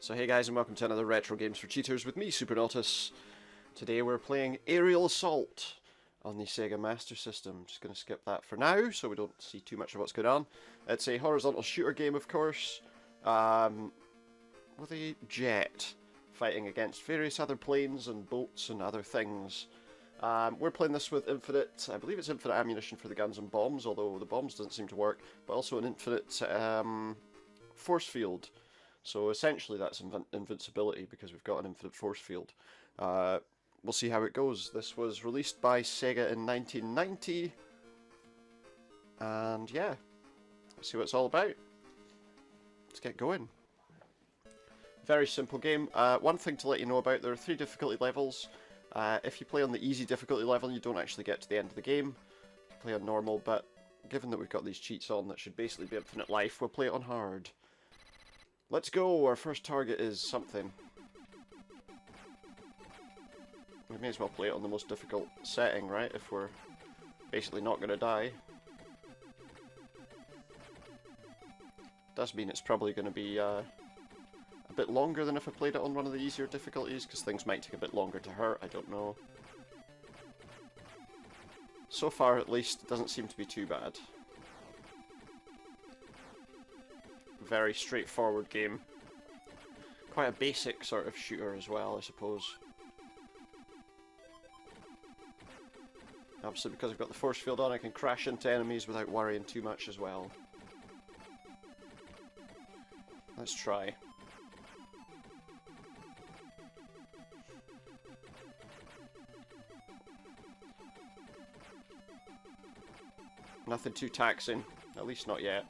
So hey guys, and welcome to another Retro Games for Cheaters with me, Supernautus. Today we're playing Aerial Assault on the Sega Master System. Just going to skip that for now, so we don't see too much of what's going on. It's a horizontal shooter game, of course, with a jet fighting against various other planes and boats and other things. We're playing this with infinite, I believe it's infinite ammunition for the guns and bombs, although the bombs doesn't seem to work, but also an infinite force field. So essentially that's invincibility because we've got an infinite force field. We'll see how it goes. This was released by Sega in 1990. And yeah, let's see what it's all about. Let's get going. Very simple game. One thing to let you know about, there are 3 difficulty levels. If you play on the easy difficulty level, you don't actually get to the end of the game. You play on normal, but given that we've got these cheats on that should basically be infinite life, we'll play it on hard. Let's go! Our first target is something. We may as well play it on the most difficult setting, right? If we're basically not going to die. Does mean it's probably going to be a bit longer than if I played it on one of the easier difficulties, because things might take a bit longer to hurt, I don't know. So far, at least, it doesn't seem to be too bad. Very straightforward game. Quite a basic sort of shooter as well, I suppose. Obviously, because I've got the force field on, I can crash into enemies without worrying too much as well. Let's try. Nothing too taxing, at least not yet.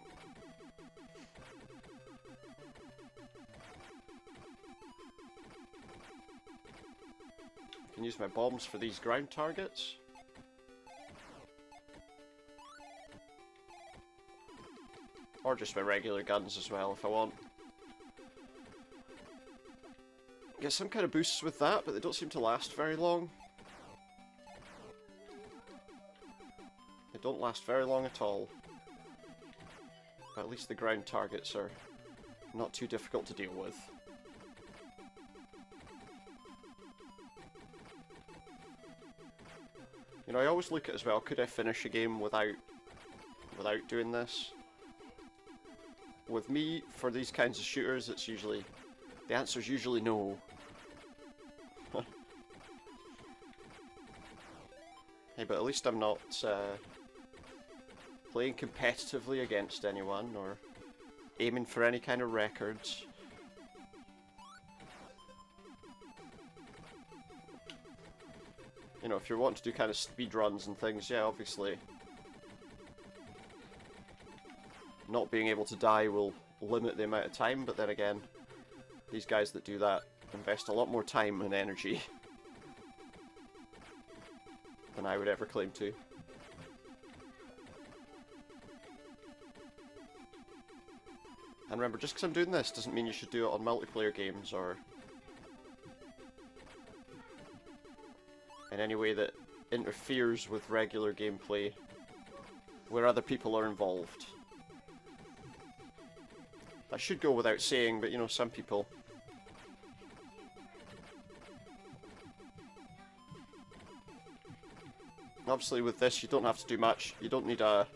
I can use my bombs for these ground targets. Or just my regular guns as well if I want. Get some kind of boosts with that, but they don't seem to last very long. They don't last very long at all. But at least the ground targets are not too difficult to deal with. You know, I always look at as well, could I finish a game without doing this? With me, for these kinds of shooters, it's usually, the answer's usually no. Hey, but at least I'm not playing competitively against anyone, or aiming for any kind of records. You know, if you're wanting to do kind of speed runs and things, yeah, obviously not being able to die will limit the amount of time, but then again, these guys that do that invest a lot more time and energy than I would ever claim to. And remember, just because I'm doing this doesn't mean you should do it on multiplayer games or in any way that interferes with regular gameplay where other people are involved. That should go without saying, but you know, some people. Obviously with this you don't have to do much. You don't need a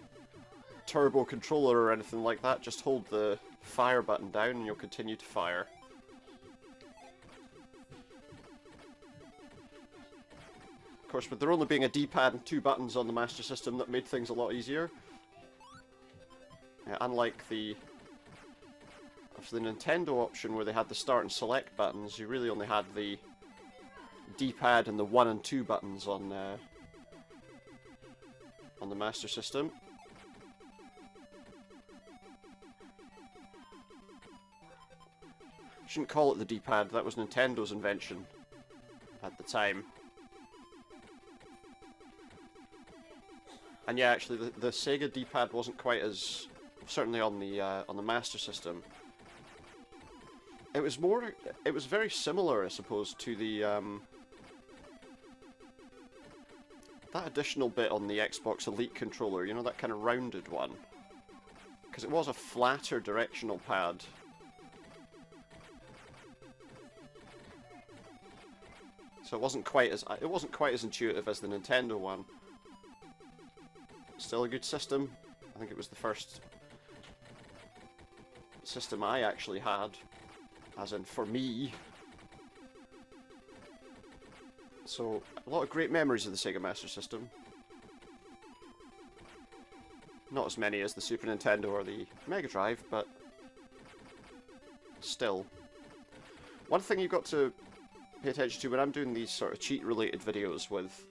turbo controller or anything like that. Just hold the fire button down and you'll continue to fire. Of course, with there only being a D-pad and 2 buttons on the Master System, that made things a lot easier. Unlike the Nintendo option where they had the start and select buttons, you really only had the D-pad and the 1 and 2 buttons on the Master System. Shouldn't call it the D-pad, that was Nintendo's invention at the time. And yeah, actually, the Sega D-pad wasn't quite as, certainly on the Master System. It was very similar, I suppose, to the that additional bit on the Xbox Elite controller. You know, that kind of rounded one, because it was a flatter directional pad. So it wasn't quite as intuitive as the Nintendo one. Still a good system. I think it was the first system I actually had, as in for me. So a lot of great memories of the Sega Master System. Not as many as the Super Nintendo or the Mega Drive, but still. One thing you've got to pay attention to when I'm doing these sort of cheat-related videos with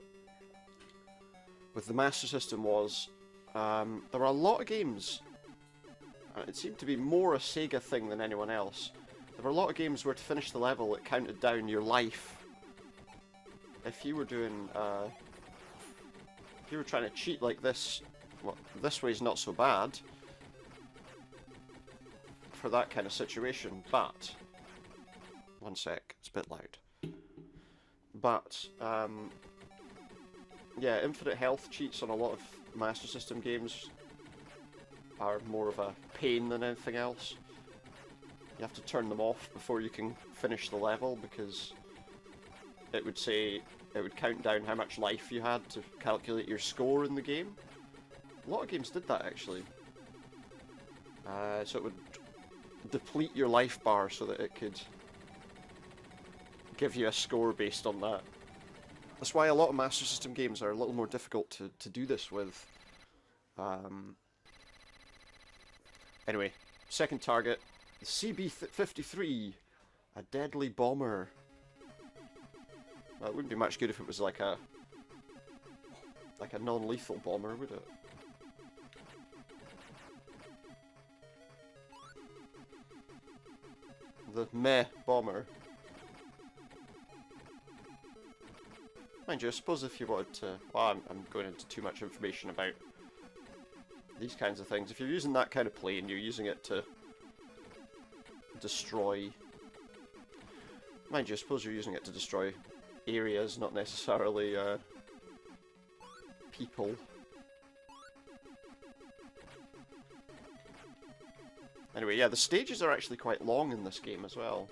the Master System was there were a lot of games. It seemed to be more a Sega thing than anyone else. There were a lot of games where to finish the level it counted down your life. If you were doing, if you were trying to cheat like this, well, this way's not so bad for that kind of situation, but, one sec, it's a bit loud. But, yeah, infinite health cheats on a lot of Master System games are more of a pain than anything else. You have to turn them off before you can finish the level, because it would count down how much life you had to calculate your score in the game. A lot of games did that, actually. So it would deplete your life bar so that it could give you a score based on that. That's why a lot of Master System games are a little more difficult to do this with. Anyway, second target, the CB-53, a deadly bomber. Well, it wouldn't be much good if it was like a non-lethal bomber, would it? The meh bomber. Mind you, I suppose if you wanted to... Well, I'm going into too much information about these kinds of things. If you're using that kind of plane, you're using it to destroy... Mind you, I suppose you're using it to destroy areas, not necessarily people. Anyway, yeah, the stages are actually quite long in this game as well.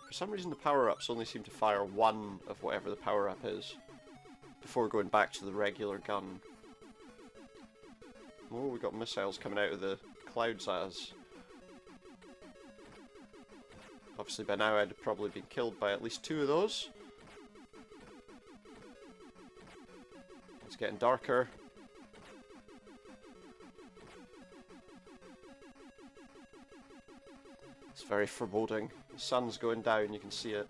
For some reason the power-ups only seem to fire one of whatever the power-up is before going back to the regular gun. Oh, we got missiles coming out of the clouds at us. Obviously by now I'd have probably been killed by at least 2 of those. It's getting darker. It's very foreboding. The sun's going down, you can see it.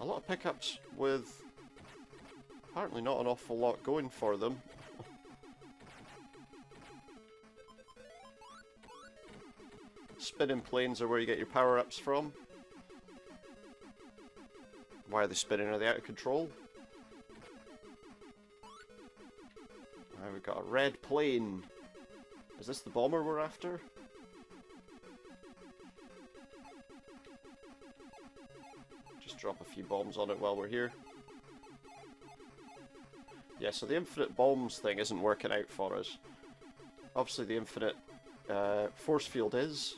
A lot of pickups with apparently not an awful lot going for them. Spinning planes are where you get your power-ups from. Why are they spinning? Are they out of control? Now we've got a red plane. Is this the bomber we're after? Just drop a few bombs on it while we're here. Yeah, so the infinite bombs thing isn't working out for us. Obviously the infinite force field is.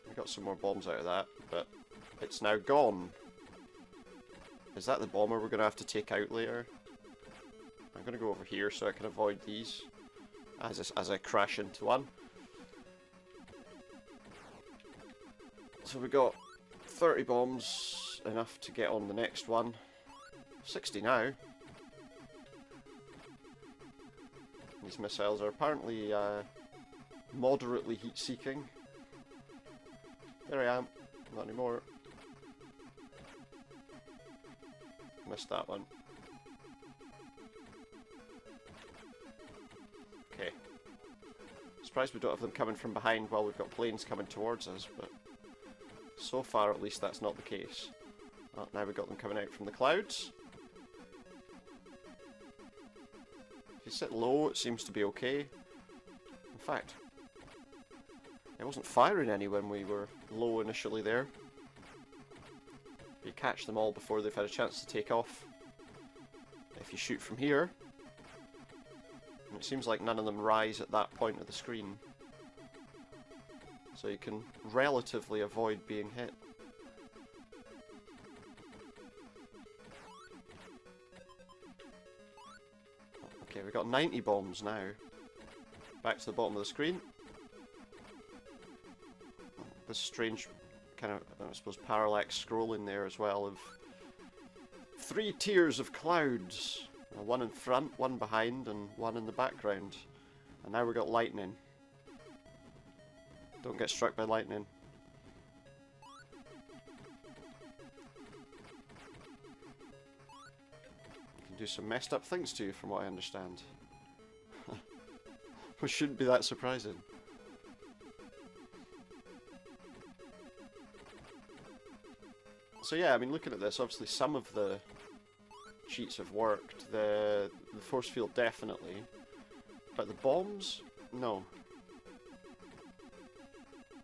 We got some more bombs out of that, but it's now gone. Is that the bomber we're going to have to take out later? I'm going to go over here so I can avoid these as I crash into one. So we got 30 bombs, enough to get on the next one. 60 now. These missiles are apparently moderately heat-seeking. There I am. Not anymore. Missed that one. Okay. Surprised we don't have them coming from behind while we've got planes coming towards us, but so far at least that's not the case. Well, now we've got them coming out from the clouds. If you sit low, it seems to be okay. In fact, it wasn't firing any when we were low initially there. You catch them all before they've had a chance to take off. If you shoot from here, and it seems like none of them rise at that point of the screen, so you can relatively avoid being hit. Okay, we've got 90 bombs now. Back to the bottom of the screen. This strange kind of, I suppose, parallax scrolling there as well of 3 tiers of clouds. One in front, one behind, and one in the background. And now we've got lightning. Don't get struck by lightning. You can do some messed up things to you, from what I understand. Which shouldn't be that surprising. So yeah, I mean, looking at this, obviously some of the cheats have worked. The force field definitely. But the bombs? No.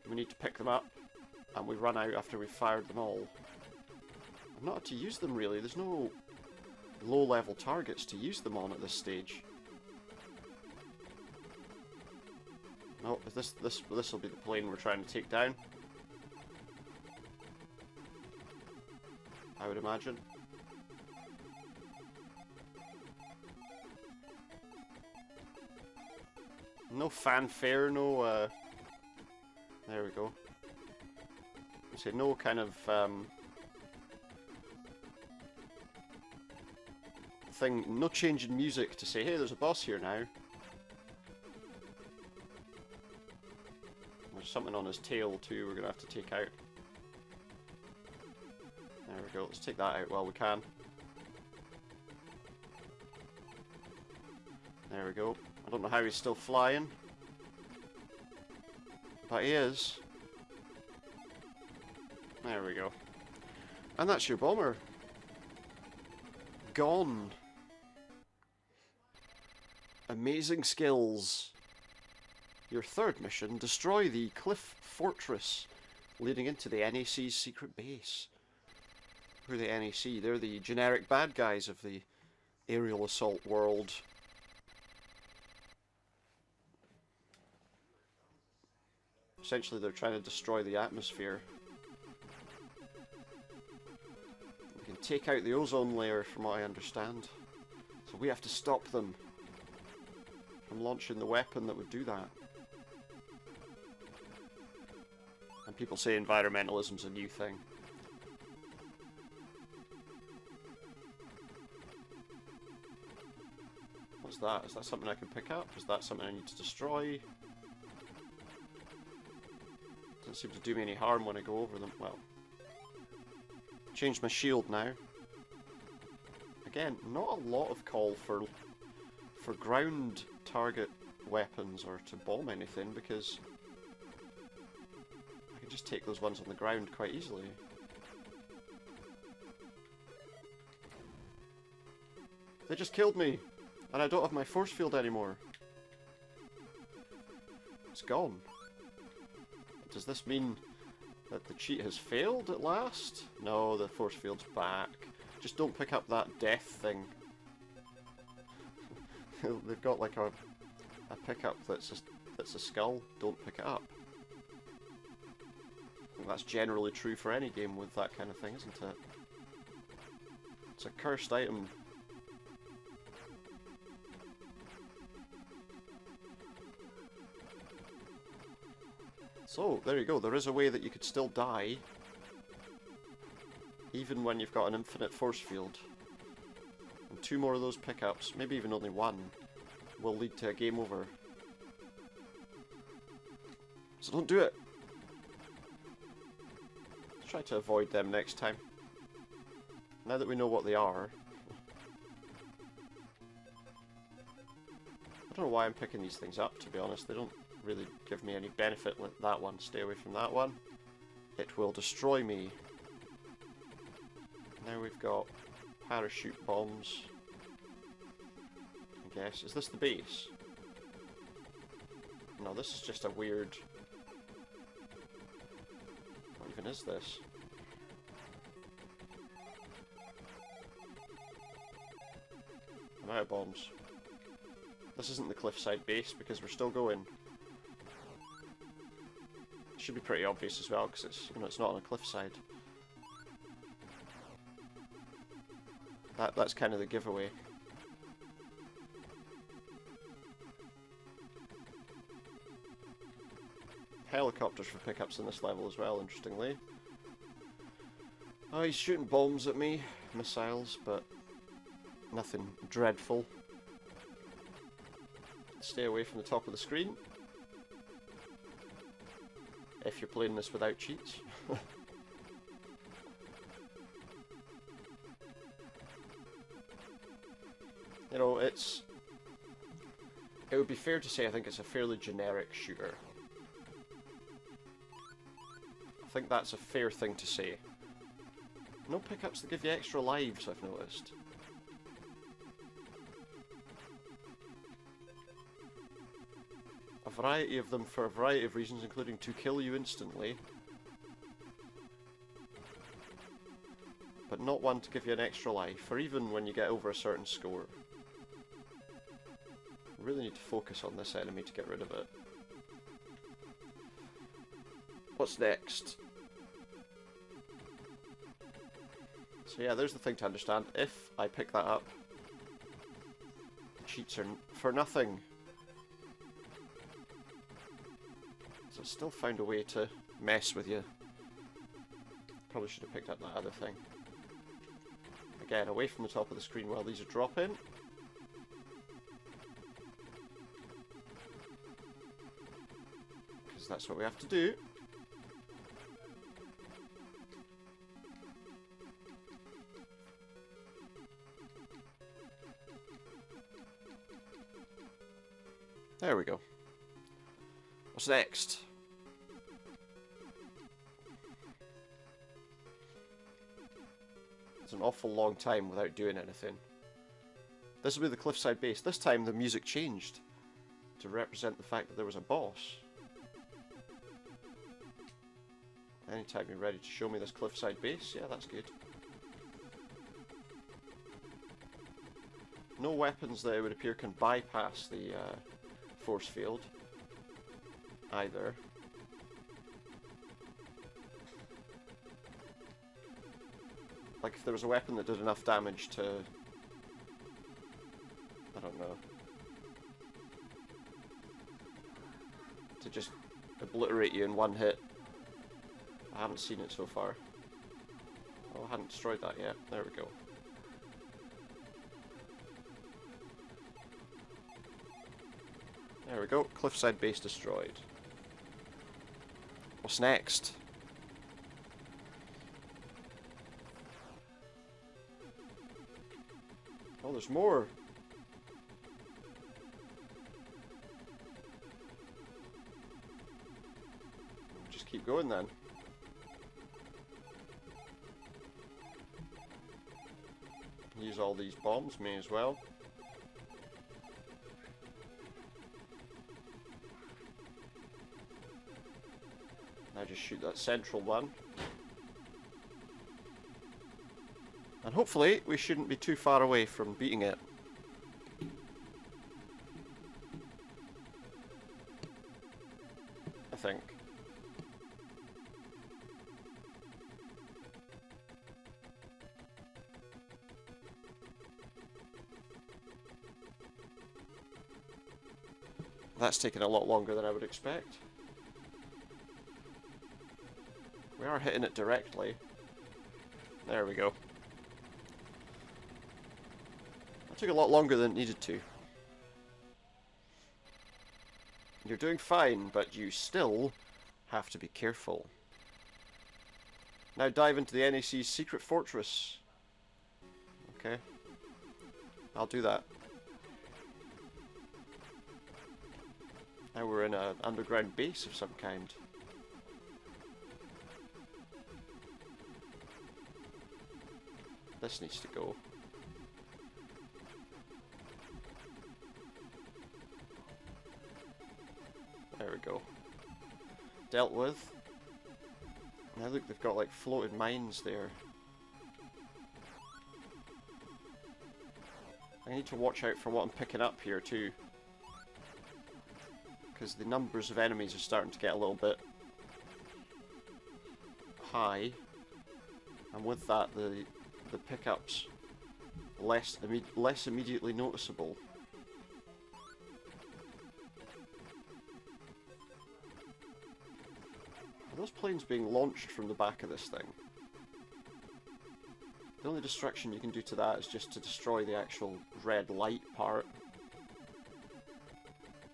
We need to pick them up, and we run out after we've fired them all. I'm not to use them really, there's no low-level targets to use them on at this stage. No, this will be the plane we're trying to take down. I would imagine. No fanfare, no there we go. I say no kind of thing, no change in music to say, hey, there's a boss here now. There's something on his tail too we're gonna have to take out. There we go, let's take that out while we can. There we go. I don't know how he's still flying, but he is. There we go. And that's your bomber. Gone. Amazing skills. Your third mission, destroy the cliff fortress leading into the NAC's secret base. Who are the NAC? They're the generic bad guys of the aerial assault world. Essentially, they're trying to destroy the atmosphere. They can take out the ozone layer, from what I understand. So we have to stop them from launching the weapon that would do that. And people say environmentalism's a new thing. What's that? Is that something I can pick up? Is that something I need to destroy? Doesn't seem to do me any harm when I go over them. Well, change my shield now. Again, not a lot of call for ground target weapons or to bomb anything, because I can just take those ones on the ground quite easily. They just killed me, and I don't have my force field anymore. It's gone. Does this mean that the cheat has failed at last? No, the force field's back. Just don't pick up that death thing. They've got like a pickup that's a skull. Don't pick it up. I think that's generally true for any game with that kind of thing, isn't it? It's a cursed item. So, there you go, there is a way that you could still die, even when you've got an infinite force field. And 2 more of those pickups, maybe even only 1, will lead to a game over. So don't do it! Let's try to avoid them next time. Now that we know what they are. I don't know why I'm picking these things up, to be honest. They don't really give me any benefit with that one. Stay away from that one. It will destroy me. Now we've got parachute bombs. I guess. Is this the base? No, this is just a weird... What even is this? I'm out of bombs. This isn't the cliffside base because we're still going. It should be pretty obvious as well because it's, you know, it's not on a cliffside. That's kind of the giveaway. Helicopters for pickups in this level as well, interestingly. Oh, he's shooting bombs at me, missiles, but nothing dreadful. Stay away from the top of the screen. If you're playing this without cheats. You know, it would be fair to say I think it's a fairly generic shooter. I think that's a fair thing to say. No pickups that give you extra lives, I've noticed. A variety of them for a variety of reasons, including to kill you instantly. But not one to give you an extra life, or even when you get over a certain score. Really need to focus on this enemy to get rid of it. What's next? So yeah, there's the thing to understand. If I pick that up, the cheats are for nothing. So I still found a way to mess with you. Probably should have picked up that other thing. Again, away from the top of the screen while these are dropping. Because that's what we have to do. There we go. What's next? It's an awful long time without doing anything. This will be the cliffside base. This time the music changed to represent the fact that there was a boss. Anytime you're ready to show me this cliffside base, yeah, that's good. No weapons that it would appear can bypass the force field either. Like if there was a weapon that did enough damage to, I don't know, to just obliterate you in one hit. I haven't seen it so far. Oh, I hadn't destroyed that yet. There we go. There we go. Cliffside base destroyed. What's next? Oh, there's more. Just keep going then. Use all these bombs, may as well. Now just shoot that central one. And hopefully we shouldn't be too far away from beating it. I think. That's taken a lot longer than I would expect. We are hitting it directly. There we go. That took a lot longer than it needed to. You're doing fine, but you still have to be careful. Now dive into the NAC's secret fortress. Okay. I'll do that. Now we're in an underground base of some kind. This needs to go. There we go. Dealt with. Now look, they've got like floated mines there. I I need to watch out for what I'm picking up here too, because the numbers of enemies are starting to get a little bit high, and with that the pickups less immediately noticeable. Are those planes being launched from the back of this thing? The only destruction you can do to that is just to destroy the actual red light part.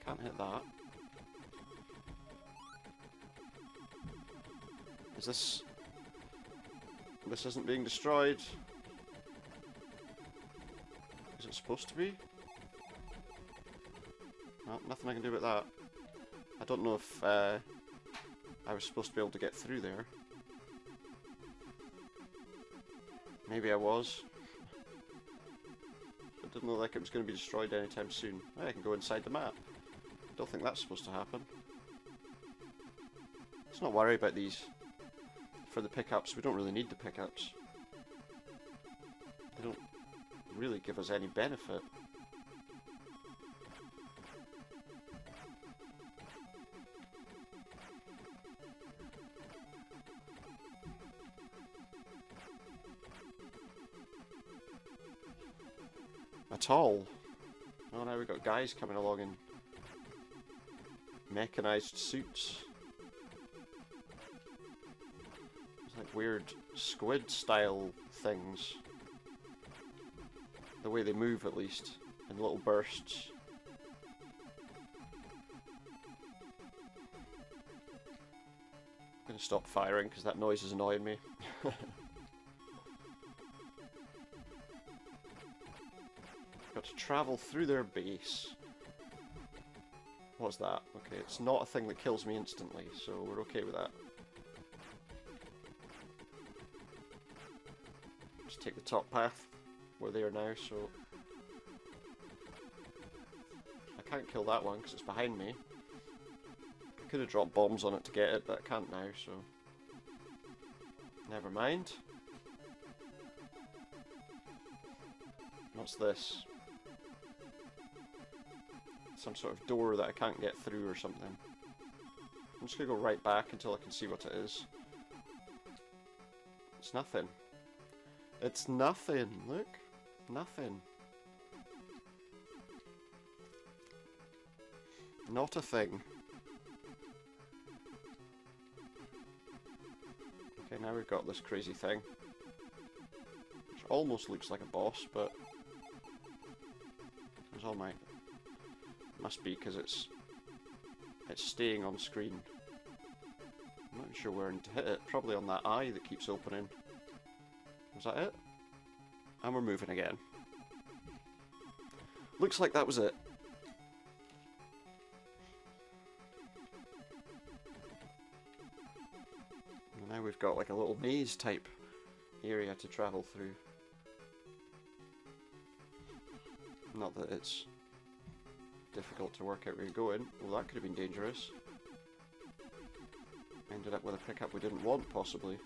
Can't hit that. Is this... This isn't being destroyed? Is it supposed to be? Well, nothing I can do with that. I don't know if I was supposed to be able to get through there. Maybe I was. It didn't look like it was going to be destroyed anytime soon. I can go inside the map. Don't think that's supposed to happen. Let's not worry about these. For the pickups, we don't really need the pickups. They don't really give us any benefit. At all. Oh, now we've got guys coming along in mechanized suits. It's like weird squid style things. The way they move, at least, in little bursts. I'm gonna stop firing because that noise is annoying me. Got to travel through their base. What's that? Okay, it's not a thing that kills me instantly, so we're okay with that. Just take the top path. We're there now, so... I can't kill that one because it's behind me. I could have dropped bombs on it to get it, but I can't now, so... Never mind. What's this? Some sort of door that I can't get through or something. I'm just gonna go right back until I can see what it is. It's nothing. It's nothing, look. Nothing. Not a thing. Okay, now we've got this crazy thing. Which almost looks like a boss, but... It's all my... Must be because it's staying on screen. I'm not sure where to hit it. Probably on that eye that keeps opening. Was that it? And we're moving again. Looks like that was it. And now we've got like a little maze type area to travel through. Not that it's difficult to work out where you're going. Well, that could have been dangerous. Ended up with a pickup we didn't want, possibly.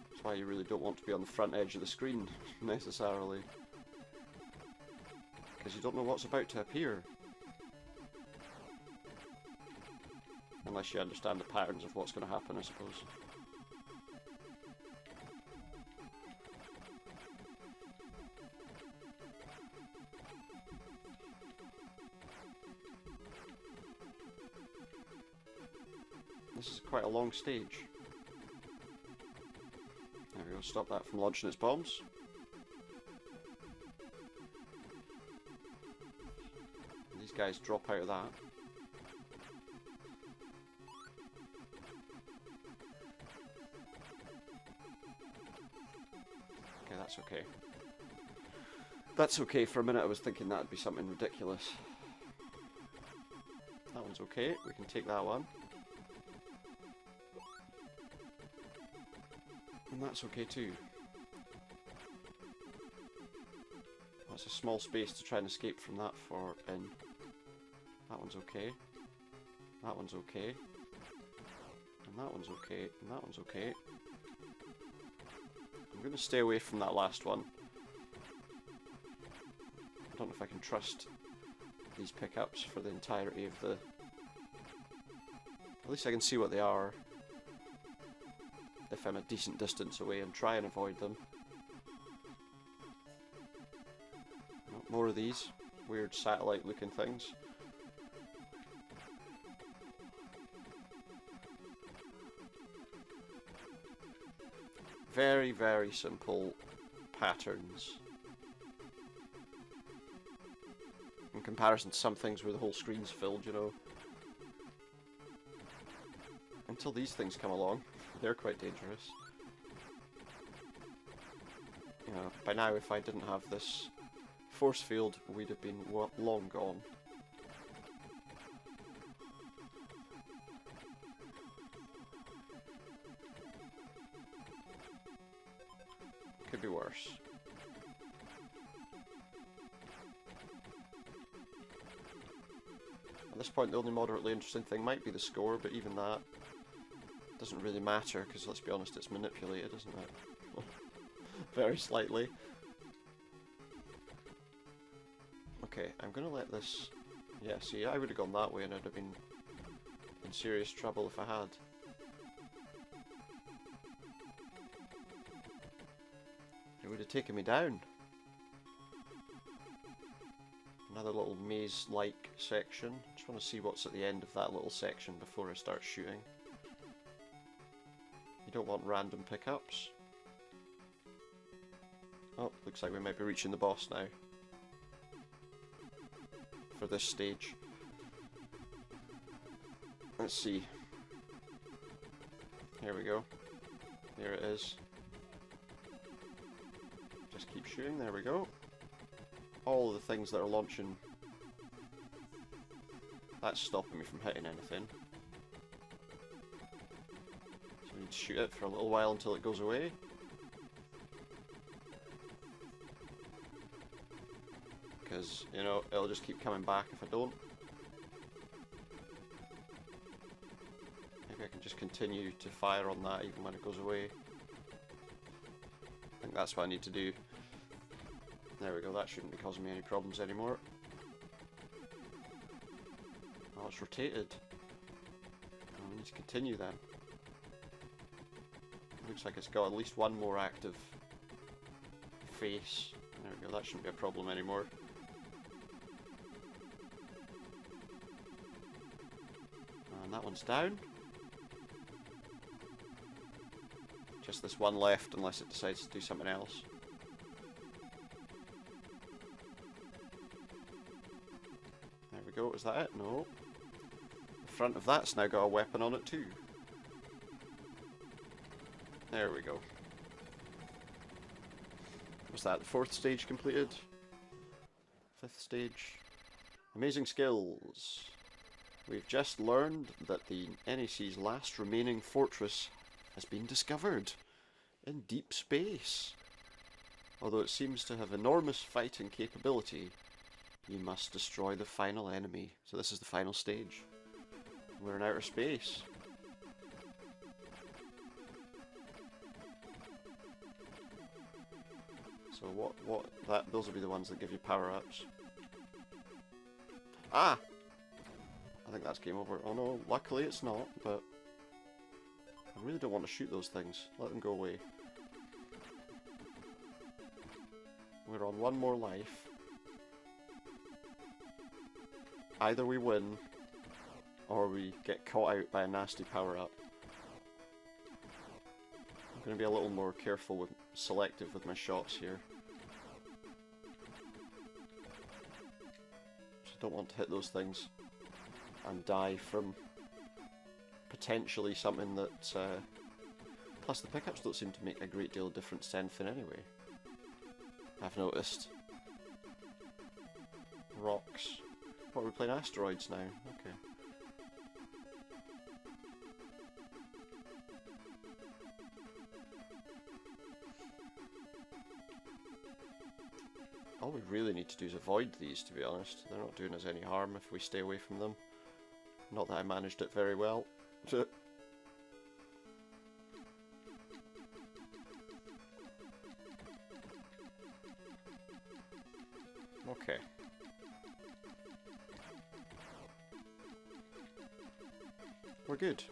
That's why you really don't want to be on the front edge of the screen, necessarily. Because you don't know what's about to appear. Unless you understand the patterns of what's going to happen, I suppose. This is quite a long stage. There we go, stop that from launching its bombs. These guys drop out of that. Okay, that's okay. That's okay. For a minute I was thinking that'd be something ridiculous. That one's okay, we can take that one. And that's okay too. That's a small space to try and escape from that far in. That one's okay. That one's okay. And that one's okay. And that one's okay. I'm going to stay away from that last one. don't know if I can trust these pickups for the entirety of the... At least I can see what they are if I'm a decent distance away and try and avoid them. Oh, more of these weird satellite looking things. Very, very simple patterns. In comparison to some things where the whole screen's filled, you know. Until these things come along, they're quite dangerous. You know, by now if I didn't have this force field, we'd have been long gone. Could be worse. At this point the only moderately interesting thing might be the score, but even that doesn't really matter, because let's be honest, it's manipulated, isn't it? Very slightly. Okay, I'm gonna let this... Yeah, see, I would have gone that way and I'd have been in serious trouble if I had. It would have taken me down. Another little maze-like section. Just want to see what's at the end of that little section before I start shooting. You don't want random pickups. Oh, looks like we might be reaching the boss now. For this stage. Let's see. Here we go. Here it is. Just keep shooting, there we go. All of the things that are launching. That's stopping me from hitting anything. So we need to shoot it for a little while until it goes away. Because, you know, it'll just keep coming back if I don't. Maybe I can just continue to fire on that even when it goes away. I think that's what I need to do. There we go, that shouldn't be causing me any problems anymore. Oh, it's rotated. Oh, we need to continue then. Looks like it's got at least one more active face. There we go, that shouldn't be a problem anymore. And that one's down. Just this one left unless it decides to do something else. There we go, is that it? No. The front of that's now got a weapon on it too. There we go. Was that the 4th stage completed? 5th stage. Amazing skills. We've just learned that the NAC's last remaining fortress has been discovered in deep space. Although it seems to have enormous fighting capability, you must destroy the final enemy. So this is the final stage. We're in outer space. So those will be the ones that give you power-ups. Ah! I think that's game over. Oh no, luckily it's not, but I really don't want to shoot those things. Let them go away. We're on one more life. Either we win, or we get caught out by a nasty power-up. I'm going to be a little more careful with selective with my shots here. Just don't want to hit those things and die from potentially something that... plus the pickups don't seem to make a great deal of difference to anything anyway. I've noticed. Rocks. What, we're playing asteroids now? Okay. All we really need to do is avoid these, to be honest. They're not doing us any harm if we stay away from them. Not that I managed it very well. Okay. We're good,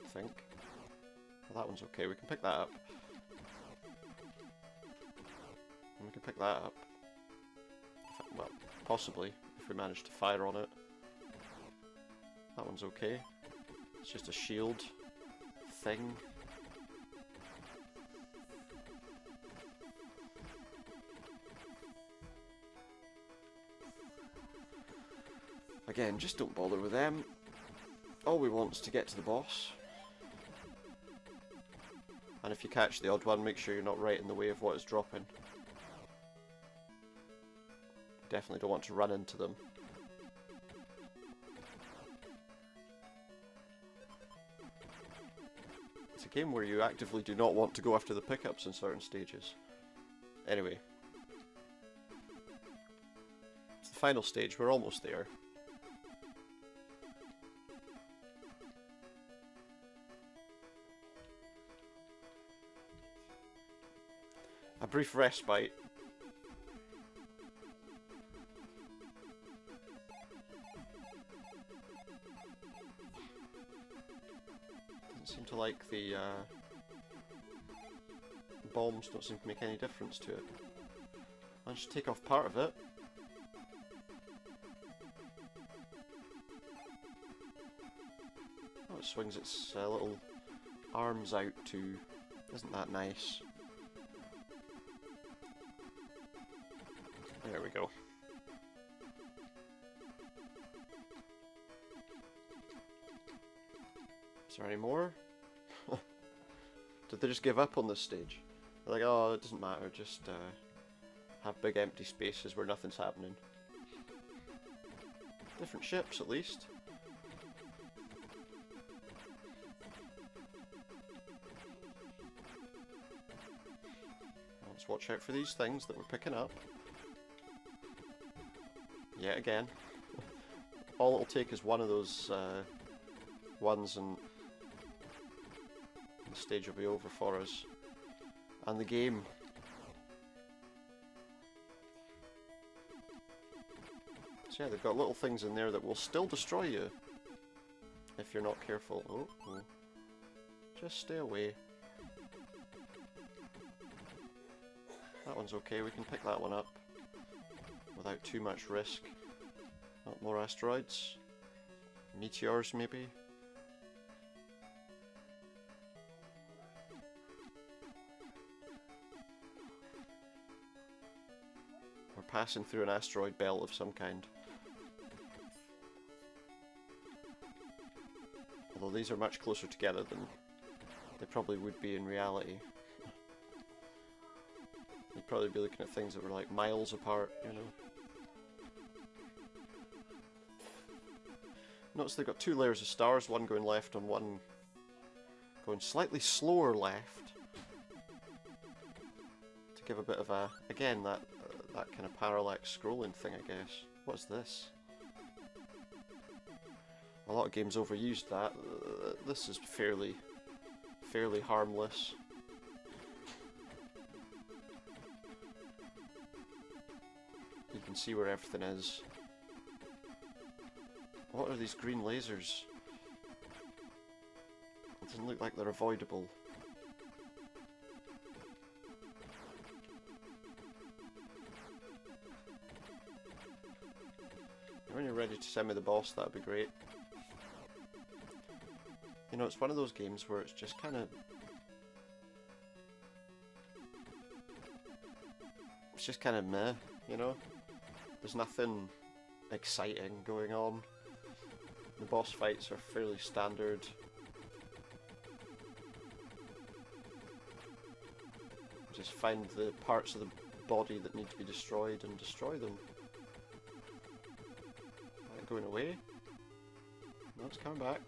I think. Well, that one's okay, we can pick that up. And we can pick that up. Well, possibly, if we manage to fire on it. That one's okay. It's just a shield thing. Again, just don't bother with them. All we want is to get to the boss. And if you catch the odd one, make sure you're not right in the way of what is dropping. Definitely don't want to run into them. It's a game where you actively do not want to go after the pickups in certain stages. Anyway. It's the final stage, we're almost there. A brief respite. Doesn't seem to like the bombs, don't seem to make any difference to it. Managed to take off part of it. Oh, it swings its little arms out too. Isn't that nice? There we go. Is there any more? Did they just give up on this stage? They're like, oh, it doesn't matter, just have big empty spaces where nothing's happening. Different ships, at least. Let's watch out for these things that we're picking up. Yet again. All it'll take is one of those ones and the stage will be over for us. And the game. So yeah, they've got little things in there that will still destroy you if you're not careful. Oh, oh. Just stay away. That one's okay, we can pick that one up without too much risk. Not more asteroids. Meteors, maybe. We're passing through an asteroid belt of some kind. Although these are much closer together than they probably would be in reality. You'd probably be looking at things that were like miles apart, you know. Notice they've got two layers of stars, one going left and one going slightly slower left. To give a bit of a, again, that kind of parallax scrolling thing, I guess. What's this? A lot of games overused that. This is fairly harmless. You can see where everything is. What are these green lasers? It doesn't look like they're avoidable. When you're ready to send me the boss, that'd be great. You know, it's one of those games where it's just kind of... It's just kind of meh, you know? There's nothing exciting going on. The boss fights are fairly standard. Just find the parts of the body that need to be destroyed and destroy them. Going away? No, it's coming back.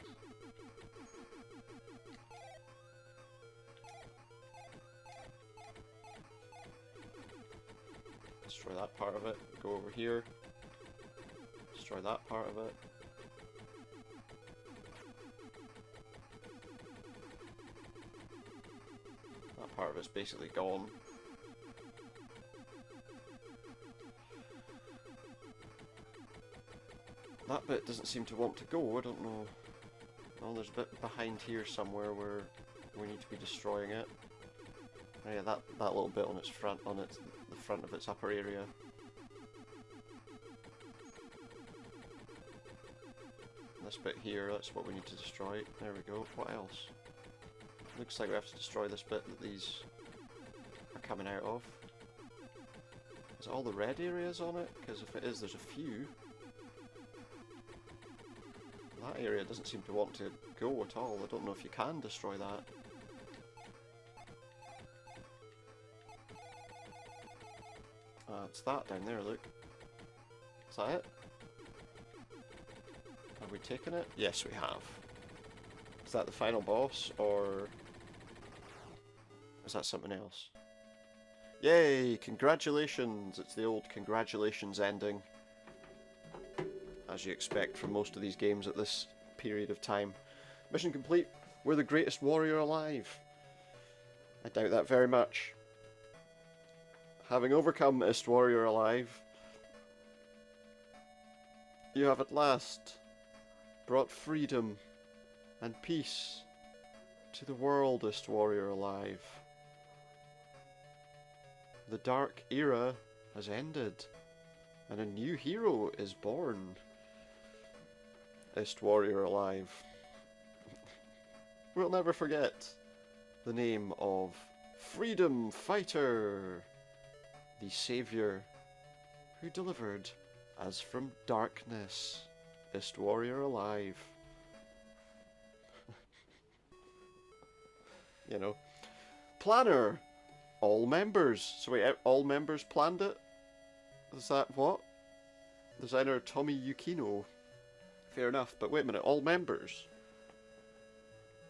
Destroy that part of it. Go over here. Destroy that part of it. That part of it's basically gone. That bit doesn't seem to want to go, I don't know. Oh, there's a bit behind here somewhere where we need to be destroying it. Oh yeah, that little bit on its front, the front of its upper area. This bit here, that's what we need to destroy. There we go. What else? Looks like we have to destroy this bit that these are coming out of. Is it all the red areas on it? Because if it is, there's a few. That area doesn't seem to want to go at all. I don't know if you can destroy that. It's that down there, look. Is that it? Have we taken it? Yes, we have. Is that the final boss, or is that something else? Yay! Congratulations! It's the old congratulations ending. As you expect from most of these games at this period of time. Mission complete. We're the greatest warrior alive. I doubt that very much. Having overcome Ist Warrior Alive, you have at last brought freedom and peace to the world, Ist Warrior Alive. The dark era has ended, and a new hero is born. Ist Warrior Alive. We'll never forget the name of Freedom Fighter, the saviour who delivered as from darkness. Ist Warrior Alive. You know. Planner. All members. So wait, all members planned it? Is that what? Designer Tommy Yukino. Fair enough, but wait a minute, all members?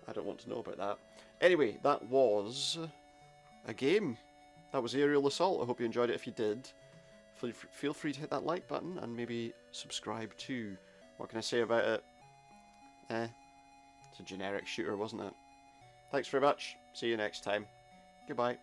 I don't want to know about that. Anyway, that was a game. That was Aerial Assault. I hope you enjoyed it. If you did, feel free to hit that like button and maybe subscribe too. What can I say about it? It's a generic shooter, wasn't it? Thanks very much. See you next time. Goodbye.